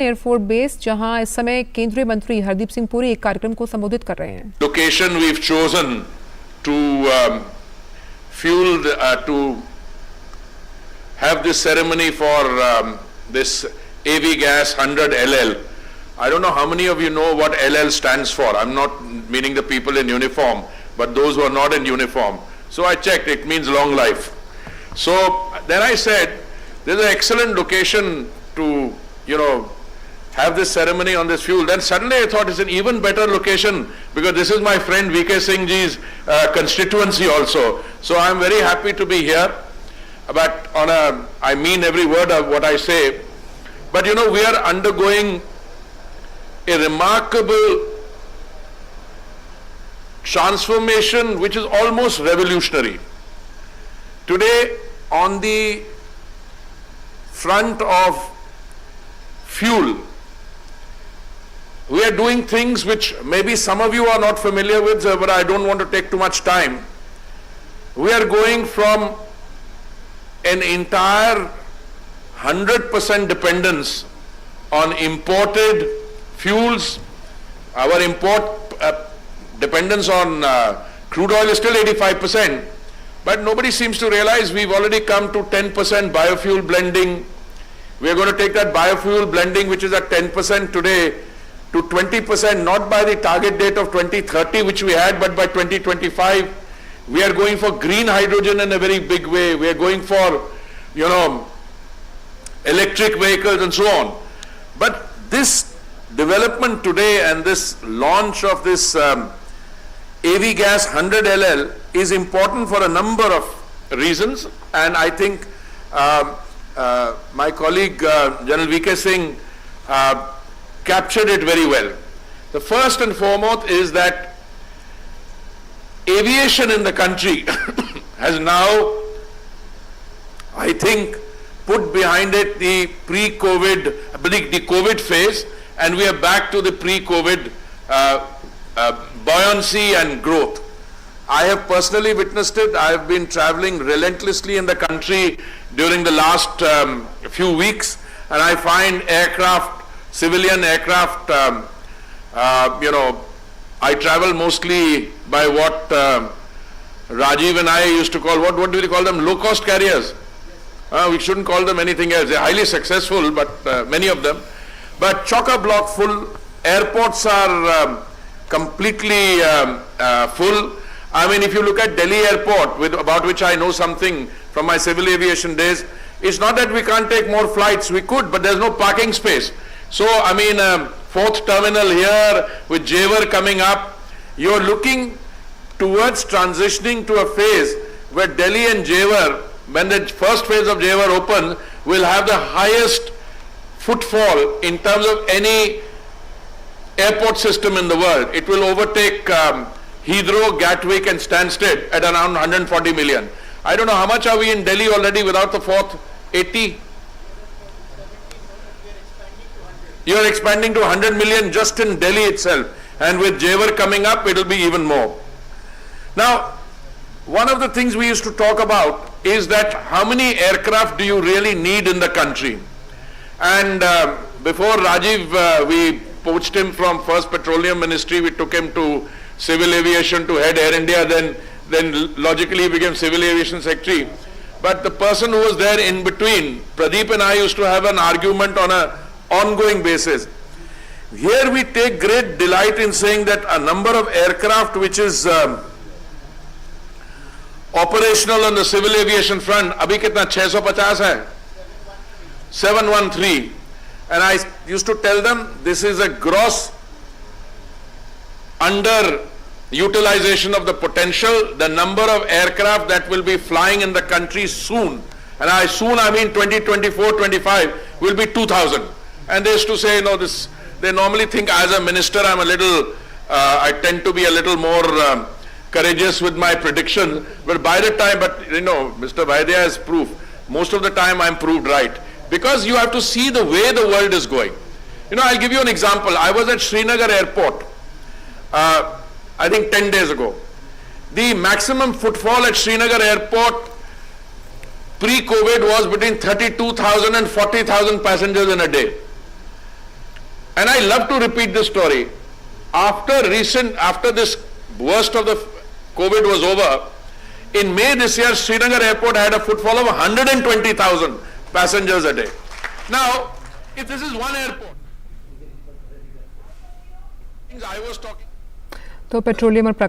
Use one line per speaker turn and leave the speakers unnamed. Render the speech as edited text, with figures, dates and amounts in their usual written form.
Air force base, जहां इस समय केंद्रीय मंत्री हरदीप सिंह पुरी एक कार्यक्रम को संबोधित कर रहे हैं।
Location we've chosen to fuel to have this ceremony for this Avgas 100Ll. I don't know how many of you know what LL stands for. I'm not meaning the people in uniform, but those who are not in uniform. So I checked, it means long life. So then I said, there's an excellent location to, have this ceremony on this fuel. Then suddenly I thought it's an even better location because this is my friend VK Singh ji's constituency also. So I'm very happy to be here. But I mean every word of what I say. But we are undergoing a remarkable transformation which is almost revolutionary. Today, on the front of fuel, we are doing things which maybe some of you are not familiar with, but I don't want to take too much time. We are going from an entire 100% dependence on imported fuels. Our import dependence on crude oil is still 85%, but nobody seems to realize we've already come to 10% biofuel blending. We are going to take that biofuel blending, which is at 10% today, to 20%, not by the target date of 2030, which we had, but by 2025. We are going for green hydrogen in a very big way. We are going for, electric vehicles and so on. But this development today and this launch of this Avgas 100Ll is important for a number of reasons, and I think my colleague General VK Singh captured it very well. The first and foremost is that aviation in the country has now, I think, put behind it the pre-COVID, the COVID phase, and we are back to the pre-COVID buoyancy and growth. I have personally witnessed it. I have been traveling relentlessly in the country during the last few weeks, and I find aircraft, civilian aircraft, I travel mostly by what Rajiv and I used to call, what do we call them? Low-cost carriers. We shouldn't call them anything else. They're highly successful, but many of them. But chock-a-block full. Airports are completely full. I mean, if you look at Delhi airport, about which I know something from my civil aviation days, it's not that we can't take more flights. We could, but there's no parking space. So, I mean, fourth terminal here with Jewar coming up, you're looking towards transitioning to a phase where Delhi and Jewar, when the first phase of Jewar opens, will have the highest footfall in terms of any airport system in the world. It will overtake Heathrow, Gatwick and Stansted at around 140 million. I don't know how much are we in Delhi already without the fourth, 80? You're expanding to 100 million just in Delhi itself, and with Jewar coming up, it will be even more. Now, one of the things we used to talk about is that how many aircraft do you really need in the country? And before Rajiv, we poached him from First Petroleum Ministry, we took him to Civil Aviation to head Air India, then logically he became Civil Aviation Secretary. But the person who was there in between, Pradeep and I used to have an argument on an ongoing basis. Here we take great delight in saying that a number of aircraft which is operational on the civil aviation front, abhi kitna 650 hai? 713. And I used to tell them this is a gross under utilization of the potential, the number of aircraft that will be flying in the country soon, and I mean 2024, 25, will be 2,000. And they used to say, they normally think as a minister I'm a little, I tend to be a little more courageous with my prediction, but by the time, Mr. Vaidya has proof, most of the time I'm proved right, because you have to see the way the world is going. I'll give you an example. I was at Srinagar airport, I think 10 days ago. The maximum footfall at Srinagar airport pre-COVID was between 32,000 and 40,000 passengers in a day. And I love to repeat this story. After this worst of the COVID was over, in May this year, Srinagar airport had a footfall of 120,000 passengers a day. Now, if this is one airport, I was talking.
तो petroleum और प्राकृतिक